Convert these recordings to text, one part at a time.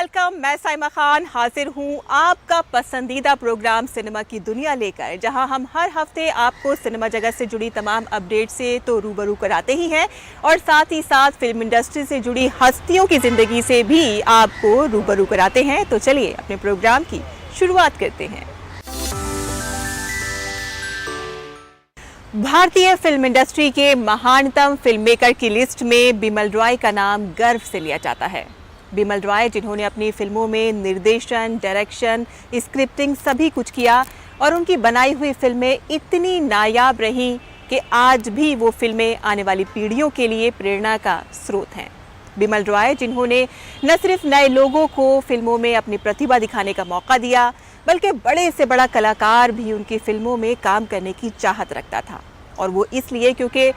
Welcome. मैं साइमा खान हाजिर हूँ आपका पसंदीदा प्रोग्राम सिनेमा की दुनिया लेकर, जहां हम हर हफ्ते आपको सिनेमा जगत से जुड़ी तमाम अपडेट से तो रूबरू कराते ही हैं और साथ ही साथ फिल्म इंडस्ट्री से जुड़ी हस्तियों की ज़िंदगी से भी आपको रूबरू कराते हैं। तो चलिए अपने प्रोग्राम की शुरुआत करते हैं। भारतीय फिल्म इंडस्ट्री के महानतम फिल्म मेकर की लिस्ट में बिमल रॉय का नाम गर्व से लिया जाता है। बिमल रॉय, जिन्होंने अपनी फिल्मों में निर्देशन, डायरेक्शन, स्क्रिप्टिंग सभी कुछ किया और उनकी बनाई हुई फिल्में इतनी नायाब रहीं कि आज भी वो फिल्में आने वाली पीढ़ियों के लिए प्रेरणा का स्रोत हैं। बिमल रॉय, जिन्होंने न सिर्फ नए लोगों को फिल्मों में अपनी प्रतिभा दिखाने का मौका दिया, बल्कि बड़े से बड़ा कलाकार भी उनकी फिल्मों में काम करने की चाहत रखता था। और वो इसलिए क्योंकि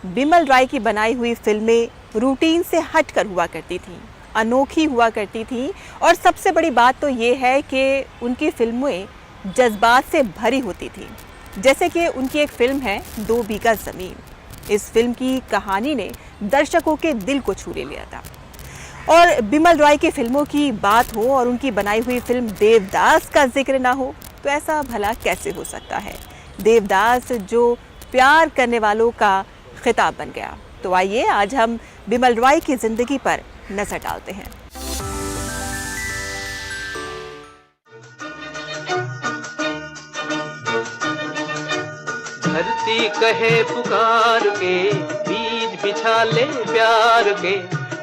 बिमल रॉय की बनाई हुई फिल्में रूटीन से हटकर हुआ करती थीं, अनोखी हुआ करती थीं और सबसे बड़ी बात तो ये है कि उनकी फिल्में जज्बात से भरी होती थीं। जैसे कि उनकी एक फिल्म है 2 बीघा ज़मीन। इस फिल्म की कहानी ने दर्शकों के दिल को छू ले लिया था। और बिमल रॉय की फिल्मों की बात हो और उनकी बनाई हुई फिल्म देवदास का जिक्र ना हो तो ऐसा भला कैसे हो सकता है। देवदास जो प्यार करने वालों का खिताब बन गया। तो आइए आज हम बिमल रॉय की जिंदगी पर नजर डालते हैं। धरती कहे पुकार के, बीज बिछा ले प्यार के,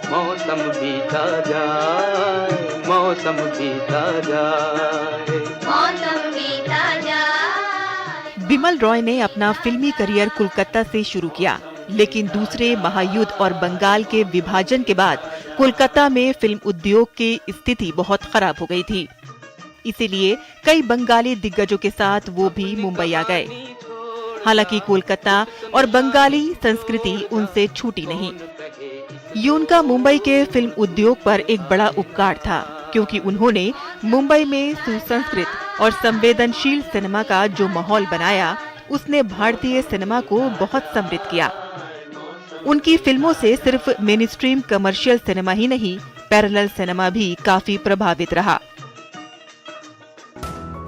मौसम बीता जाए, मौसम बीता जाए, मौसम बीता जाए। बिमल रॉय ने अपना फिल्मी करियर कोलकाता से शुरू किया, लेकिन दूसरे महायुद्ध और बंगाल के विभाजन के बाद कोलकाता में फिल्म उद्योग की स्थिति बहुत खराब हो गई थी। इसीलिए कई बंगाली दिग्गजों के साथ वो भी मुंबई आ गए। हालांकि कोलकाता और बंगाली संस्कृति उनसे छूटी नहीं। ये उनका मुंबई के फिल्म उद्योग पर एक बड़ा उपकार था, क्योंकि उन्होंने मुंबई में सुसंस्कृत और संवेदनशील सिनेमा का जो माहौल बनाया, उसने भारतीय सिनेमा को बहुत समृद्ध किया। उनकी फिल्मों से सिर्फ मेनस्ट्रीम कमर्शियल सिनेमा ही नहीं, पैरेलल सिनेमा भी काफी प्रभावित रहा।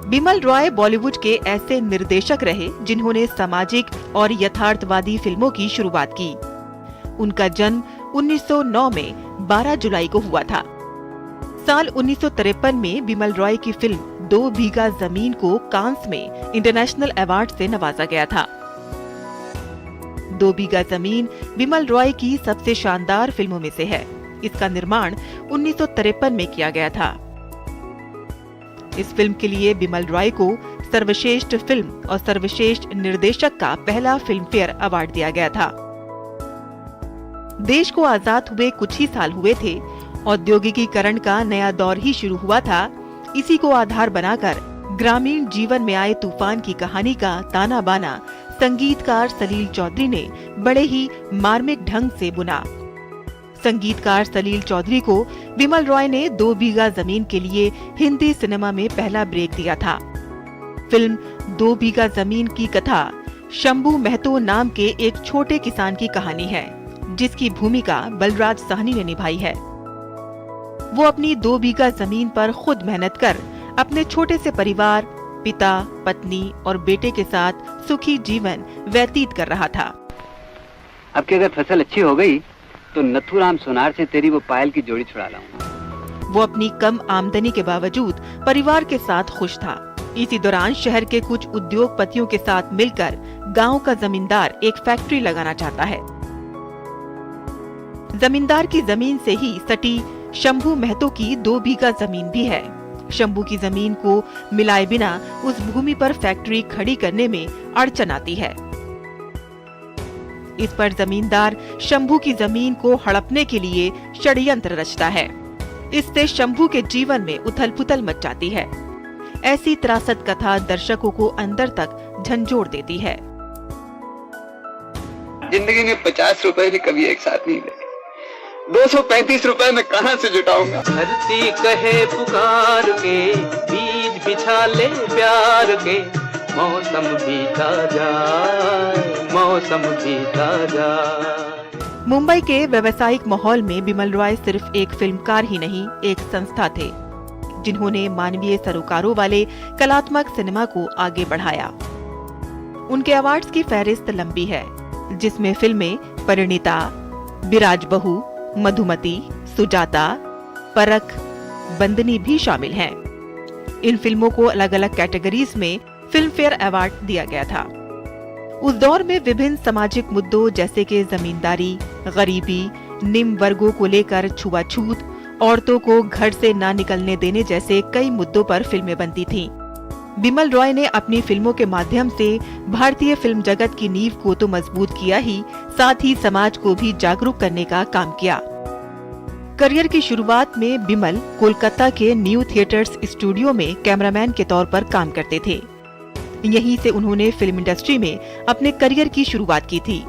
बिमल रॉय बॉलीवुड के ऐसे निर्देशक रहे जिन्होंने सामाजिक और यथार्थवादी फिल्मों की शुरुआत की। उनका जन्म 1909 में 12 जुलाई को हुआ था। साल 1953 में बिमल रॉय की फिल्म 2 बीघा ज़मीन को कांस में इंटरनेशनल अवार्ड से नवाजा गया था। 2 बीघा ज़मीन बिमल रॉय की सबसे शानदार फिल्मों में से है। इसका निर्माण 1953 में किया गया था। इस फिल्म के लिए बिमल रॉय को सर्वश्रेष्ठ फिल्म और सर्वश्रेष्ठ निर्देशक का पहला फिल्म फेयर अवार्ड दिया गया था। देश को आजाद हुए कुछ ही साल हुए थे, औद्योगिकीकरण का नया दौर ही शुरू हुआ था। इसी को आधार बनाकर ग्रामीण जीवन में आए तूफान की कहानी का ताना बाना संगीतकार सलील चौधरी ने बड़े ही मार्मिक ढंग से बुना। संगीतकार सलील चौधरी को बिमल रॉय ने 2 बीघा ज़मीन के लिए हिंदी सिनेमा में पहला ब्रेक दिया था। फिल्म 2 बीघा ज़मीन की कथा शंभू महतो नाम के एक छोटे किसान की कहानी है, जिसकी भूमिका बलराज साहनी ने निभाई है। वो अपनी 2 बीघा ज़मीन पर खुद मेहनत कर अपने छोटे से परिवार, पिता, पत्नी और बेटे के साथ सुखी जीवन व्यतीत कर रहा था। अब की अगर फसल अच्छी हो गई तो नथुराम सोनार से तेरी वो पायल की जोड़ी छुड़ा लाऊंगा। वो अपनी कम आमदनी के बावजूद परिवार के साथ खुश था। इसी दौरान शहर के कुछ उद्योगपतियों के साथ मिलकर गांव का जमींदार एक फैक्ट्री लगाना चाहता है। जमींदार की जमीन से ही सटी शंभू महतो की 2 बीघा जमीन भी है। शंभू की जमीन को मिलाए बिना उस भूमि पर फैक्ट्री खड़ी करने में अड़चन आती है। इस पर जमींदार शंभू की जमीन को हड़पने के लिए षड्यंत्र रचता है। इससे शंभू के जीवन में उथल-पुथल मच जाती है। ऐसी त्रासद कथा दर्शकों को अंदर तक झंझोड़ देती है। जिंदगी में 50 रुपए भी कभी एक साथ नहीं मिले। 235 रुपए मैं कहां से जुटाऊंगा। धरती कहे पुकार के, बीज बिछा ले प्यार के, मौसम बीता जाए, मौसम बीता जाए। मुंबई के व्यावसायिक माहौल में बिमल रॉय सिर्फ एक फिल्मकार ही नहीं, एक संस्था थे जिन्होंने मानवीय सरोकारों वाले कलात्मक सिनेमा को आगे बढ़ाया। उनके अवार्ड्स की फहरिस्त लंबी है, जिसमें फिल्में परिणीता, बिराज बहू, मधुमती, सुजाता, परख, बंदनी भी शामिल हैं। इन फिल्मों को अलग अलग कैटेगरीज में फिल्म फेयर अवार्ड दिया गया था। उस दौर में विभिन्न सामाजिक मुद्दों जैसे कि जमींदारी, गरीबी, निम्न वर्गों को लेकर छुआछूत, औरतों को घर से ना निकलने देने जैसे कई मुद्दों पर फिल्में बनती थीं। बिमल रॉय ने अपनी फिल्मों के माध्यम से भारतीय फिल्म जगत की नींव को तो मजबूत किया ही, साथ ही समाज को भी जागरूक करने का काम किया। करियर की शुरुआत में बिमल कोलकाता के न्यू थिएटर्स स्टूडियो में कैमरामैन के तौर पर काम करते थे। यहीं से उन्होंने फिल्म इंडस्ट्री में अपने करियर की शुरुआत की थी।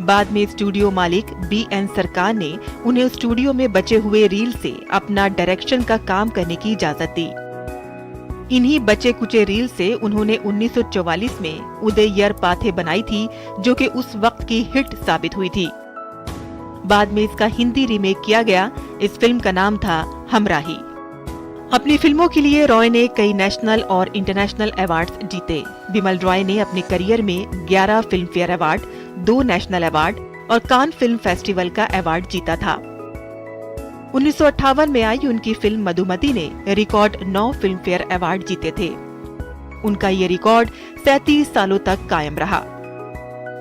बाद में स्टूडियो मालिक B.N. सरकार ने उन्हें स्टूडियो में बचे हुए रील से अपना डायरेक्शन का काम करने की इजाजत दी। इन्हीं बचे कुचे रील से उन्होंने 1944 में उदय यर पाथे बनाई थी, जो कि उस वक्त की हिट साबित हुई थी। बाद में इसका हिंदी रीमेक किया गया। इस फिल्म का नाम था हमराही। अपनी फिल्मों के लिए रॉय ने कई नेशनल और इंटरनेशनल अवार्ड्स जीते। बिमल रॉय ने अपने करियर में 11 film fair award, 2 national award और कान फिल्म फेस्टिवल का अवार्ड जीता था। 1958 में आई उनकी फिल्म मधुमती ने रिकॉर्ड 9 फिल्म फेयर अवार्ड जीते थे। उनका ये रिकॉर्ड 37 सालों तक कायम रहा।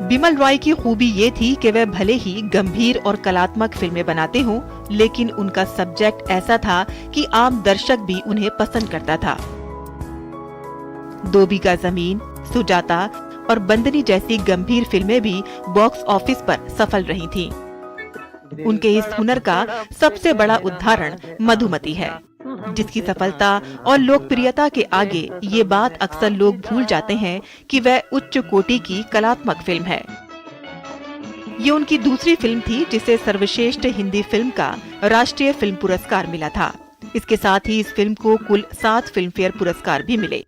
बिमल रॉय की खूबी ये थी कि वह भले ही गंभीर और कलात्मक फिल्में बनाते हों, लेकिन उनका सब्जेक्ट ऐसा था कि आम दर्शक भी उन्हें पसंद करता था। 2 बीघा जमीन, सुजाता और बंदनी जैसी गंभीर फिल्में भी बॉक्स ऑफिस पर सफल रही थीं। उनके इस हुनर का सबसे बड़ा उदाहरण मधुमती है, जिसकी सफलता और लोकप्रियता के आगे ये बात अक्सर लोग भूल जाते हैं कि वह उच्च कोटि की कलात्मक फिल्म है। ये उनकी दूसरी फिल्म थी जिसे सर्वश्रेष्ठ हिंदी फिल्म का राष्ट्रीय फिल्म पुरस्कार मिला था। इसके साथ ही इस फिल्म को कुल 7 फिल्म फेयर पुरस्कार भी मिले।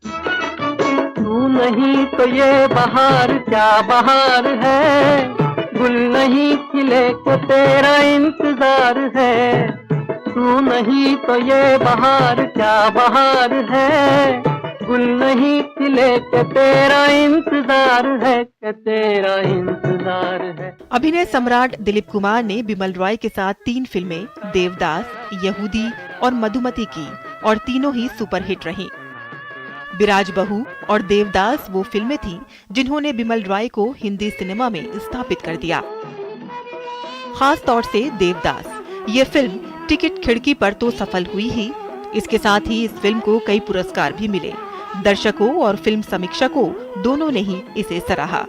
तू नहीं तो ये बहार क्या बहार है, गुल नहीं खिले को तेरा इंतजार है। तू नहीं तो ये बहार क्या बहार है, गुल नहीं खिले के तेरा इंतजार है, के तेरा इंतजार है। अभिनय सम्राट दिलीप कुमार ने बिमल रॉय के साथ 3 फिल्में देवदास, यहूदी और मधुमती की, और तीनों ही सुपरहिट रहीं। बिराज बहू और देवदास वो फिल्में थीं जिन्होंने बिमल रॉय को हिंदी सिनेमा में स्थापित कर दिया। खास तौर से देवदास, ये फिल्म टिकट खिड़की पर तो सफल हुई ही, इसके साथ ही इस फिल्म को कई पुरस्कार भी मिले। दर्शकों और फिल्म समीक्षकों दोनों ने ही इसे सराहा।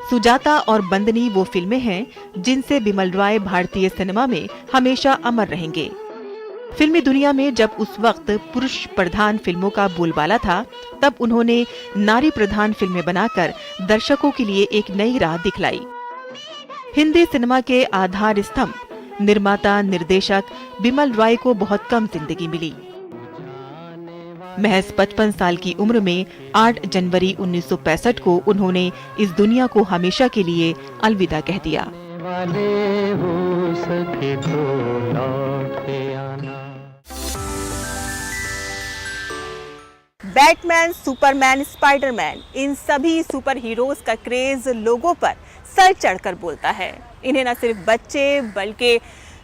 सुजाता और बंदनी वो फिल्में हैं जिनसे बिमल रॉय भारतीय सिनेमा में हमेशा अमर रहेंगे। फिल्मी दुनिया में जब उस वक्त पुरुष प्रधान फिल्मों का बोलबाला था, तब उन्होंने नारी प्रधान फिल्में बनाकर दर्शकों के लिए एक नई राह दिखलाई। हिंदी सिनेमा के आधार स्तंभ, निर्माता निर्देशक बिमल रॉय को बहुत कम जिंदगी मिली। महज 55 साल की उम्र में 8 जनवरी 1965 को उन्होंने इस दुनिया को हमेशा के लिए अलविदा कह दिया। बैटमैन, सुपरमैन, स्पाइडरमैन, इन सभी सुपर हीरोज का क्रेज लोगों पर सर चढ़कर बोलता है। इन्हें न सिर्फ बच्चे बल्कि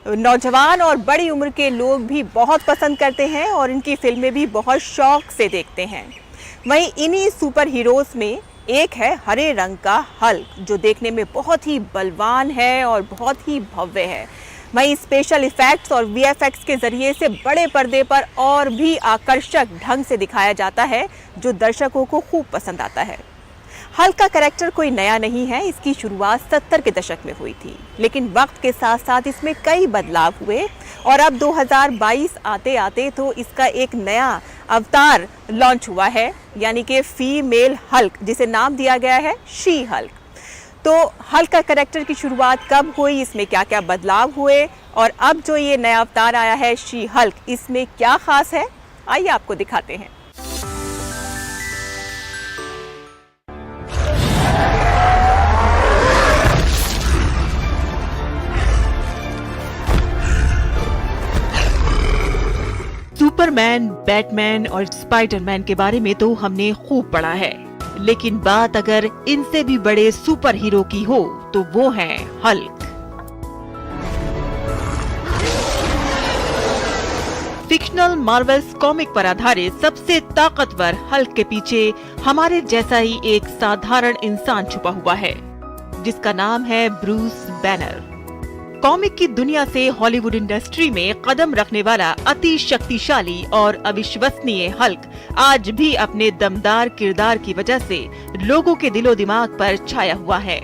नौजवान और बड़ी उम्र के लोग भी बहुत पसंद करते हैं और इनकी फिल्में भी बहुत शौक से देखते हैं। वहीं इन्हीं सुपर हीरोज में एक है हरे रंग का हल्क, जो देखने में बहुत ही बलवान है और बहुत ही भव्य है। वहीं स्पेशल इफेक्ट्स और VFX के जरिए से बड़े पर्दे पर और भी आकर्षक ढंग से दिखाया जाता है, जो दर्शकों को खूब पसंद आता है। हल्क का कैरेक्टर कोई नया नहीं है, इसकी शुरुआत 70 के दशक में हुई थी, लेकिन वक्त के साथ साथ इसमें कई बदलाव हुए और अब 2022 आते आते तो इसका एक नया अवतार लॉन्च हुआ है, यानी कि फीमेल हल्क, जिसे नाम दिया गया है शी हल्क। तो हल्क का कैरेक्टर की शुरुआत कब हुई, इसमें क्या क्या बदलाव हुए और अब जो ये नया अवतार आया है शी हल्क, इसमें क्या खास है, आइए आपको दिखाते हैं। सुपरमैन, बैटमैन और स्पाइडरमैन के बारे में तो हमने खूब पढ़ा है, लेकिन बात अगर इनसे भी बड़े सुपर हीरो की हो तो वो है हल्क। फिक्शनल मार्वल्स कॉमिक पर आधारित सबसे ताकतवर हल्क के पीछे हमारे जैसा ही एक साधारण इंसान छुपा हुआ है, जिसका नाम है ब्रूस बैनर। कॉमिक की दुनिया से हॉलीवुड इंडस्ट्री में कदम रखने वाला अति शक्तिशाली और अविश्वसनीय हल्क आज भी अपने दमदार किरदार की वजह से लोगों के दिलो दिमाग पर छाया हुआ है।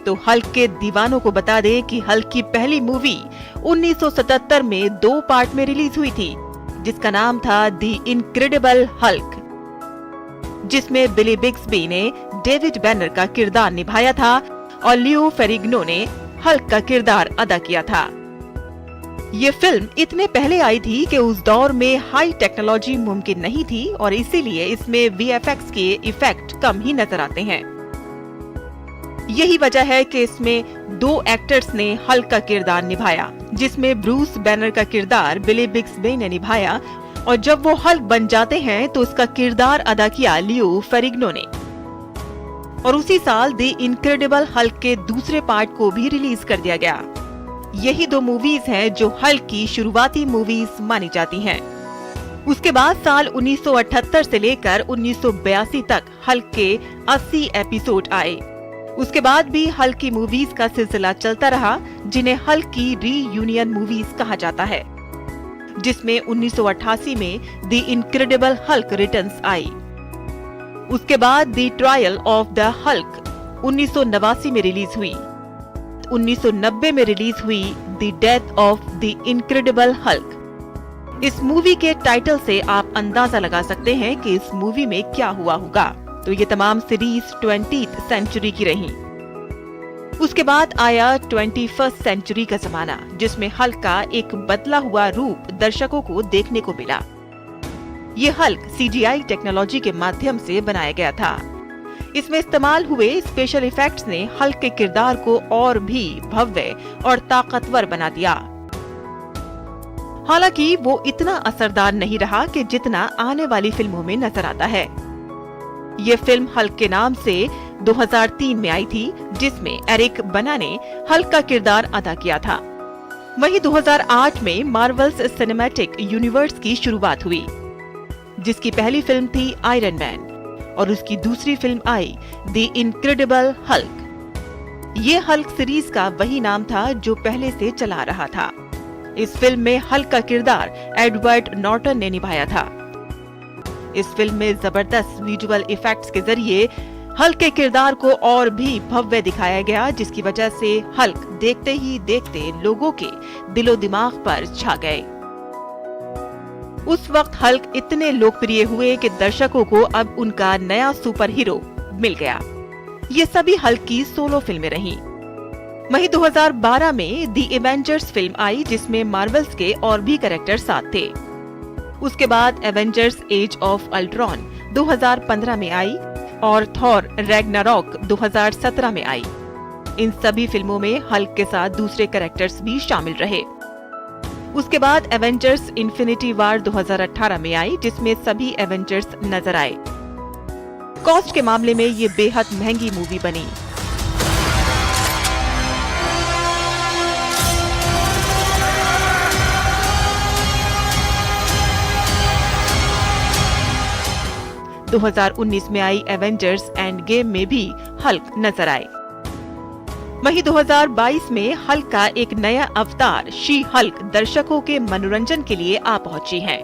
तो हल्क के दीवानों को बता दें कि हल्क की पहली मूवी 1977 में 2 पार्ट में रिलीज हुई थी, जिसका नाम था द इनक्रेडिबल हल्क, जिसमें बिली बिग्सबी ने डेविड बैनर का किरदार निभाया था और लियो फेरिग्नो ने हल्क का किरदार अदा किया था। ये फिल्म इतने पहले आई थी कि उस दौर में हाई टेक्नोलॉजी मुमकिन नहीं थी और इसीलिए इसमें वीएफएक्स के इफेक्ट कम ही नजर आते हैं। यही वजह है कि इसमें 2 एक्टर्स ने हल्क का किरदार निभाया, जिसमें ब्रूस बैनर का किरदार बिली बिग्सबी ने निभाया और जब वो हल्क बन जाते हैं तो उसका किरदार अदा किया लियो फेरिग्नो ने। और उसी साल द इनक्रेडिबल हल्क के दूसरे पार्ट को भी रिलीज कर दिया गया। यही 2 मूवीज हैं जो हल्क की शुरुआती मूवीज मानी जाती हैं। उसके बाद साल 1978 से लेकर 1982 तक हल्क के 80 एपिसोड आए। उसके बाद भी हल्क की मूवीज का सिलसिला चलता रहा, जिन्हें हल्क की रीयूनियन मूवीज कहा जाता है, जिसमें 1988 में द इनक्रेडिबल हल्क रिटर्न्स आई। उसके बाद the trial of the Hulk 1989 में रिलीज हुई। 1990 में रिलीज हुई the death of the incredible Hulk. इस मूवी के टाइटल से आप अंदाजा लगा सकते हैं कि इस मूवी में क्या हुआ होगा। तो ये तमाम सीरीज 20th सेंचुरी की रही। उसके बाद आया 21st सेंचुरी का जमाना, जिसमें हल्क का एक बदला हुआ रूप दर्शकों को देखने को मिला। ये हल्क सीजीआई टेक्नोलॉजी के माध्यम से बनाया गया था। इसमें इस्तेमाल हुए स्पेशल इफेक्ट्स ने हल्क के किरदार को और भी भव्य और ताकतवर बना दिया। हालांकि वो इतना असरदार नहीं रहा कि जितना आने वाली फिल्मों में नजर आता है। ये फिल्म हल्क के नाम से 2003 में आई थी, जिसमें एरिक बना ने हल्क का किरदार अदा किया था। वहीं 2008 में मार्वल्स सिनेमैटिक यूनिवर्स की शुरुआत हुई, जिसकी पहली फिल्म थी आयरन मैन और उसकी दूसरी film I the incredible Hulk. ये हल्क सीरीज का वही नाम था जो पहले से चला रहा था। इस फिल्म में हल्क का किरदार एडवर्ड नॉर्टन ने निभाया था। इस फिल्म में जबरदस्त विजुअल इफेक्ट्स के जरिए हल्क के किरदार को और भी भव्य दिखाया गया, जिसकी वजह से हल्क देखते ही देखते लोगों के दिलो दिमाग पर छा गए। उस वक्त हल्क इतने लोकप्रिय हुए कि दर्शकों को अब उनका नया सुपर हीरो मिल गया। ये सभी हल्क की सोलो फिल्में रहीं। वहीं 2012 में द एवेंजर्स फिल्म आई, जिसमें मार्वल्स के और भी कैरेक्टर साथ थे। उसके बाद एवेंजर्स एज ऑफ अल्ट्रॉन 2015 में आई और थॉर रैग्नारॉक 2017 में आई। इन सभी फिल्मों में हल्क के साथ दूसरे कैरेक्टर्स भी शामिल रहे। उसके बाद एवेंजर्स इन्फिनिटी वार 2018 में आई, जिसमें सभी एवेंजर्स नजर आए। कॉस्ट के मामले में ये बेहद महंगी मूवी बनी। – 2019 में आई एवेंजर्स एंड गेम में भी हल्क नजर आए। वहीं 2022 में हल्क का एक नया अवतार शी हल्क दर्शकों के मनोरंजन के लिए आ पहुंची है।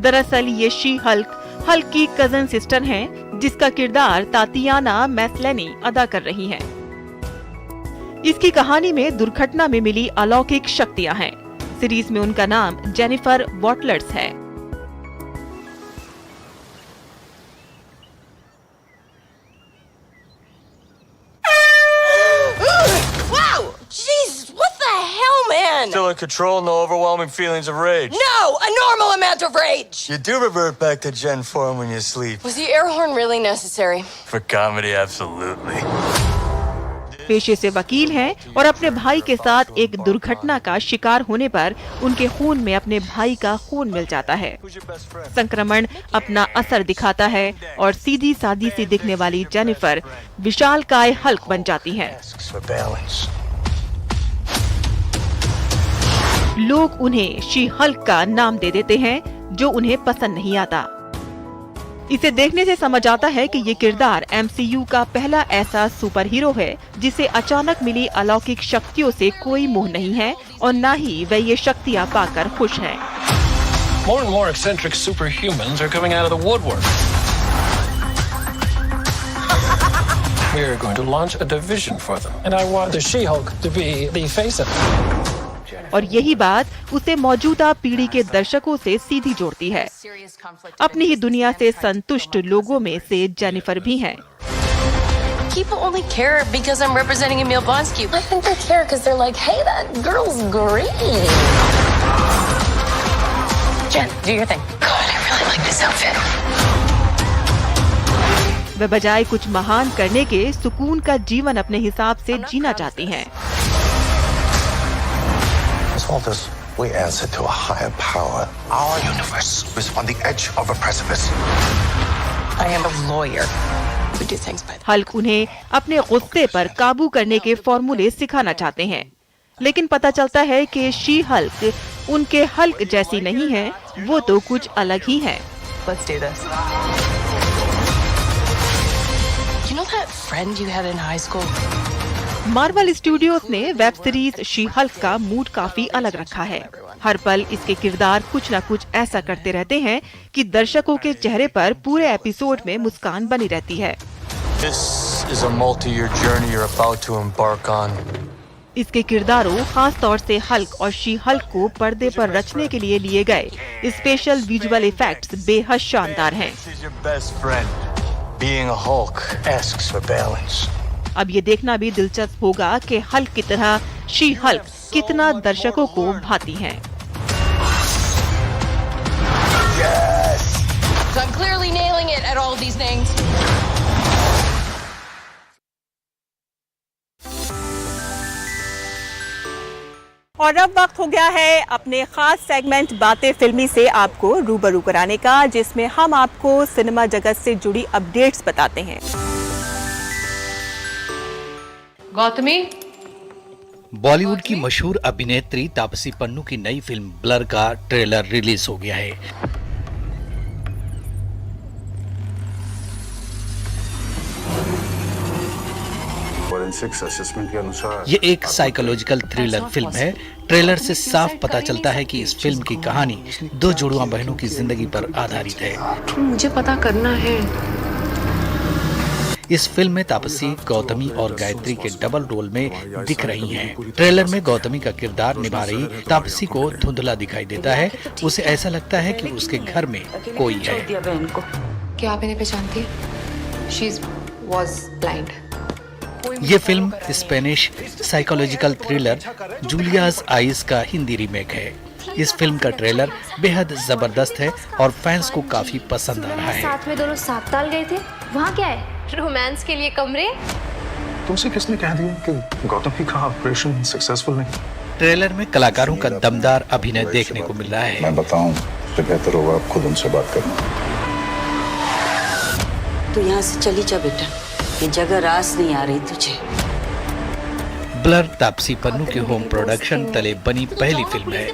दरअसल ये शी हल्क हल्क की कजन सिस्टर हैं, जिसका किरदार तातियाना मैस्लेनी अदा कर रही हैं। इसकी कहानी में दुर्घटना में मिली अलौकिक शक्तियां हैं। सीरीज में उनका नाम जेनिफर वॉटलर्स है। control, no overwhelming feelings of rage. No, a normal amount of rage. You do revert back to Gen form when you sleep. Was the air horn really necessary? For comedy, absolutely. पेशे से वकील हैं और अपने भाई के साथ एक दुर्घटना का शिकार होने पर उनके खून में अपने भाई का खून मिल जाता है। संक्रमण अपना असर दिखाता है और सीधी सादी सी दिखने वाली जेनिफर विशालकाय हल्क बन जाती हैं। लोग उन्हें शी हल्क का नाम दे देते हैं, जो उन्हें पसंद नहीं आता। इसे देखने से समझ आता है कि ये किरदार MCU का पहला ऐसा सुपर हीरो है जिसे अचानक मिली अलौकिक शक्तियों से कोई मोह नहीं है और न ही वह ये शक्तियाँ पाकर खुश है। More and more eccentric superhumans are coming out of the woodwork. We are going to launch a division for them, and I want the She-Hulk to be the face of it. और यही बात उसे मौजूदा पीढ़ी के दर्शकों से सीधी जोड़ती है। अपनी ही दुनिया से संतुष्ट लोगों में से जेनिफर भी हैं। People only care because I'm representing Emil Blonsky. I think they care because they're like, hey, that girl's great. Jen, do your thing. God, I really like this outfit. वे बजाय कुछ महान करने के सुकून का जीवन अपने हिसाब से जीना चाहती हैं। Miss Walters, we answer to a higher power. Our universe is on the edge of a precipice. I am a lawyer. We do things by the... Hulk उन्हें अपने गुस्से पर काबू करने के फॉर्मूले सिखाना चाहते हैं, लेकिन पता चलता है कि शी हल्क उनके हल्क जैसी नहीं है, वो तो कुछ अलग ही है। Let's do this. You know that friend you had in high school? Marvel studios ने वेब सीरीज शी हल्क का मूड काफी अलग रखा है। हर पल इसके किरदार कुछ न कुछ ऐसा करते रहते हैं कि दर्शकों के चेहरे पर पूरे एपिसोड में मुस्कान बनी रहती है। This is a multi-year journey you're about to embark on. इसके किरदारों, खास तौर से हल्क और शी हल्क को पर्दे पर रचने के लिए लिए गए स्पेशल विजुअल इफेक्ट्स बेहद शानदार हैं। This is your best friend. Being a Hulk asks for balance. अब ये देखना भी दिलचस्प होगा कि हल्क की तरह शी हल्क कितना दर्शकों को भाती हैं। Yes! So I'm clearly nailing it at all these things. और अब वक्त हो गया है अपने खास सेगमेंट बातें फिल्मी से आपको रूबरू कराने का, जिसमें हम आपको सिनेमा जगत से जुड़ी अपडेट्स बताते हैं। गौतमी, बॉलीवुड की मशहूर अभिनेत्री तापसी पन्नू की नई फिल्म ब्लर का ट्रेलर रिलीज हो गया है। फॉरेंसिक्स असेसमेंट के अनुसार ये एक साइकोलॉजिकल थ्रिलर फिल्म है। ट्रेलर से साफ पता चलता है कि इस फिल्म की कहानी दो जुड़वा बहनों की जिंदगी पर आधारित है। मुझे पता करना है। इस फिल्म में तापसी गौतमी और गायत्री के डबल रोल में दिख रही हैं। ट्रेलर में गौतमी का किरदार निभा रही तापसी को धुंधला दिखाई देता है। उसे ऐसा लगता है कि उसके घर में कोई है। क्या आप इन्हें पहचानती हैं? She was blind. ये film Spanish psychological thriller Julia's Eyes का हिंदी रीमेक है। इस फिल्म का ट्रेलर बेहद जबरदस्त है और फैंस को काफी पसंद आ रहा है। साथ में दोनों साप्ताल गए थे, वहाँ क्या है? रोमांस के लिए कमरे? तुमसे किसने कह दिया कि गौतमी का ऑपरेशन सक्सेसफुल नहीं? ट्रेलर में कलाकारों का दमदार अभिनय देखने को मिल रहा है। मैं बताऊं, इससे बेहतर होगा आप खुद उनसे बात करना। तू यहाँ से चली जा बेटा, ये जगह रास नहीं आ रही तुझे। ब्लर तापसी पन्नू के होम प्रोडक्शन तले बनी पहली फिल्म है।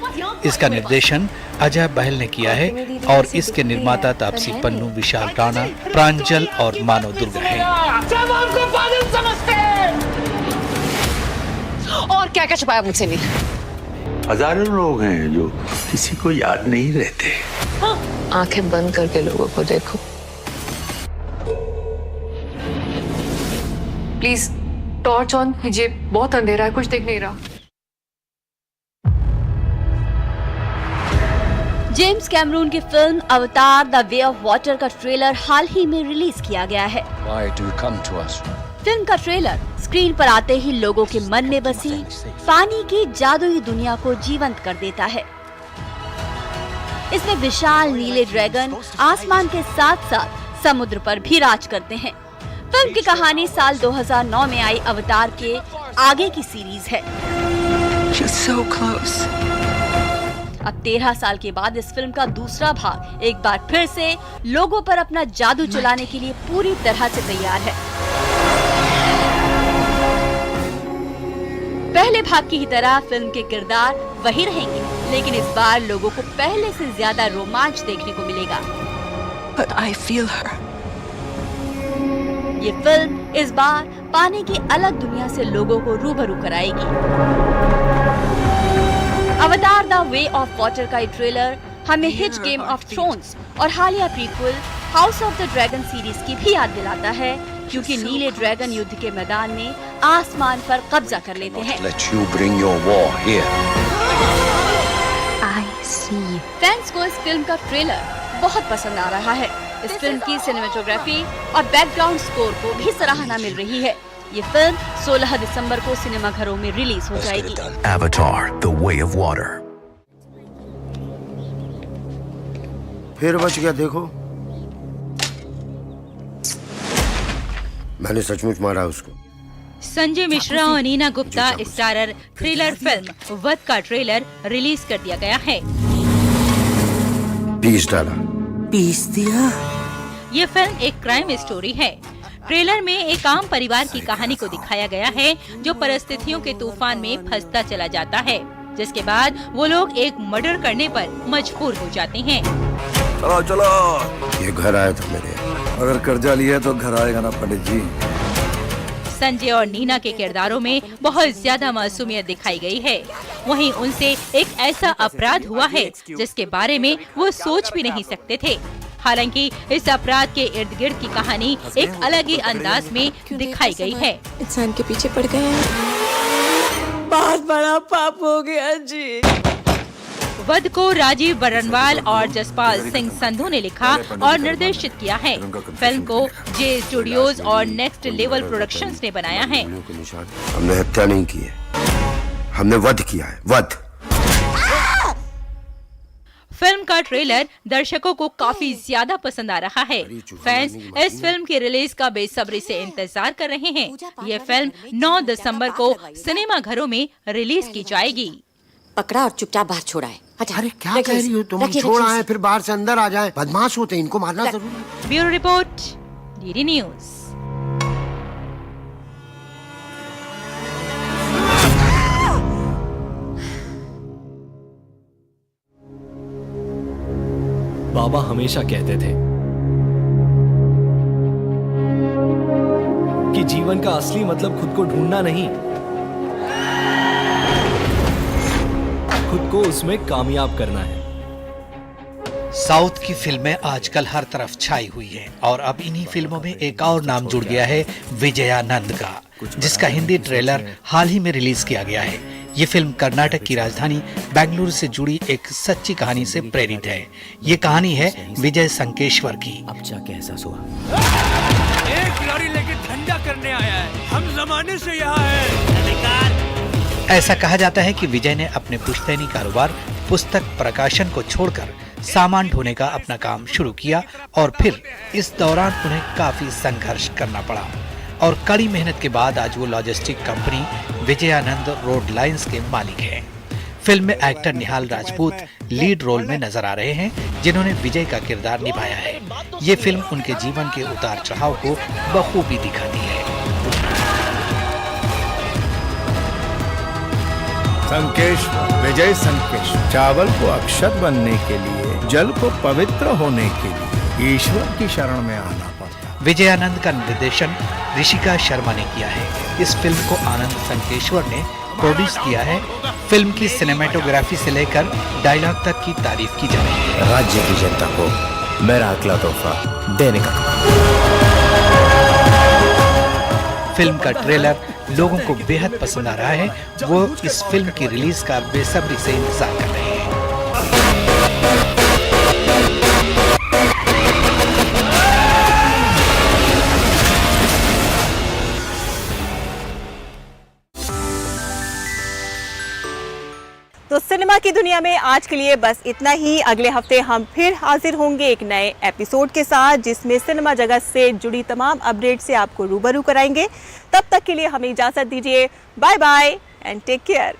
इसका निर्देशन अजय बहल ने किया है और इसके निर्माता तापसी पन्नू, विशाल राणा, प्रांजल और मानव दुर्गा हैं। और क्या क्या छुपाया मुझसे नहीं? हजारों लोग हैं जो किसी को याद नहीं रहते। आंखें बंद करके लोगों को देखो प्लीज। टॉर्च ऑन कीजिए, बहुत अंधेरा है, कुछ दिख नहीं रहा। जेम्स कैमरून की फिल्म अवतार द वे ऑफ वाटर का ट्रेलर हाल ही में रिलीज किया गया है। Why do you come to us? Film का ट्रेलर स्क्रीन पर आते ही लोगों के मन में बसी पानी की जादुई दुनिया को जीवंत कर देता है। इसमें विशाल नीले ड्रैगन आसमान के साथ साथ समुद्र पर भी राज करते हैं। फिल्म की कहानी साल 2009 में आई अवतार के आगे की सीरीज है। so close. अब 13 साल के बाद इस फिल्म का दूसरा भाग एक बार फिर से लोगों पर अपना जादू चलाने के लिए पूरी तरह से तैयार है। पहले भाग की ही तरह फिल्म के किरदार वही रहेंगे, लेकिन इस बार लोगों को पहले से ज्यादा रोमांच देखने को मिलेगा। But I feel her. ये फिल्म इस बार पानी की अलग दुनिया से लोगों को रूबरू कराएगी। अवतार द वे ऑफ वाटर का ट्रेलर हमें हिट गेम ऑफ थ्रोन्स और हालिया prequel house of the dragon series की भी याद दिलाता है, क्योंकि नीले ड्रैगन युद्ध के मैदान में आसमान पर कब्जा कर लेते हैं। फैंस को इस फिल्म का ट्रेलर बहुत पसंद आ रहा है। इस फिल्म की सिनेमेटोग्राफी और बैकग्राउंड स्कोर को भी सराहना मिल रही है। ये फिल्म 16 दिसंबर को सिनेमाघरों में रिलीज हो जाएगी। Avatar, the way of water. फिर बच गया, देखो मैंने सचमुच मारा उसको। संजय मिश्रा और Neena Gupta starrer thriller film Vadh का ट्रेलर रिलीज कर दिया गया है। पीस डाला, पीस दिया। ये फिल्म एक क्राइम स्टोरी है। ट्रेलर में एक आम परिवार की कहानी को दिखाया गया है जो परिस्थितियों के तूफान में फंसता चला जाता है, जिसके बाद वो लोग एक मर्डर करने पर मजबूर हो जाते हैं। चलो चलो, ये घर आया था मेरे, अगर कर्जा लिया तो घर आएगा ना पंडित जी। संजय और नीना के किरदारों में बहुत ज्यादा मासूमियत दिखाई गई है। वहीं उनसे एक ऐसा अपराध हुआ है जिसके बारे में वो सोच भी नहीं सकते थे। हालांकि इस अपराध के इर्द गिर्द की कहानी एक अलग ही अंदाज में दिखाई गई है। इंसान के पीछे पड़ गए हैं, बहुत बड़ा पाप हो गया जी। वध को राजीव बरनवाल और जसपाल सिंह संधू ने लिखा और निर्देशित किया है। फिल्म को जे स्टूडियोज और नेक्स्ट लेवल प्रोडक्शंस ने बनाया है। हमने हत्या नहीं की है, हमने वध किया है, वध। फिल्म का ट्रेलर दर्शकों को काफी ज्यादा पसंद आ रहा है। फैंस इस फिल्म की रिलीज का बेसब्री से इंतजार कर रहे हैं। ये फिल्म 9 दिसंबर को सिनेमाघरों में रिलीज की जाएगी। पकड़ा और चुपचाप बाहर छोड़ा है। अरे क्या कह रही हो तुम? छोड़ आए फिर बाहर से अंदर आ जाए, बदमाश होते हैं, इनको मारना जरूरी है। Bureau report, DD news. बाबा हमेशा कहते थे कि जीवन का असली मतलब खुद को ढूंढना नहीं, खुद को उसमें कामयाब करना है। साउथ की फिल्में आजकल हर तरफ छाई हुई हैं और अब इन्हीं फिल्मों में एक और नाम जुड़ गया है, विजयानंद का, जिसका हिंदी ट्रेलर हाल ही में रिलीज किया गया है। ये फिल्म कर्नाटक की राजधानी बेंगलुरु से जुड़ी एक सच्ची कहानी से प्रेरित है। ये कहानी है विजय संकेश्वर की। अब जाके एहसास हुआ, एक लॉरी लेके धंधा करने आया है, हम जमाने से यहाँ है। ऐसा कहा जाता है कि विजय ने अपने पुश्तैनी कारोबार पुस्तक प्रकाशन को छोड़कर सामान ढोने का अपना काम शुरू किया और फिर इस दौरान उन्हें काफी संघर्ष करना पड़ा और कड़ी मेहनत के बाद आज वो logistic company Vijayanand road lines के मालिक हैं। फिल्म में एक्टर निहाल राजपूत लीड रोल में नजर आ रहे हैं, जिन्होंने विजय का किरदार निभाया है। ये फिल्म उनके जीवन के उतार चढ़ाव को बखूबी दिखाती है। संकेश्वर, विजय संकेश्वर, चावल को अक्षत बनने के लिए, जल को पवित्र होने के लिए ईश्वर की शरण में आना पड़ता। विजयानंद का निर्देशन ऋषिका शर्मा ने किया है। इस फिल्म को आनंद संकेश्वर ने प्रोड्यूस किया है। फिल्म की सिनेमेटोग्राफी से लेकर डायलॉग तक की तारीफ की जा रही है। राज्य की जनता को मेरा अगला तोहफा देने का। फिल्म का ट्रेलर लोगों को बेहद पसंद आ रहा है। वो इस फिल्म की रिलीज का बेसब्री से इंतजार कर रहे हैं। तो सिनेमा की दुनिया में आज के लिए बस इतना ही। अगले हफ्ते हम फिर हाजिर होंगे एक नए एपिसोड के साथ, जिसमें सिनेमा जगत से जुड़ी तमाम अपडेट से आपको रूबरू कराएंगे। तब तक के लिए हमें इजाजत दीजिए। Bye bye and take care.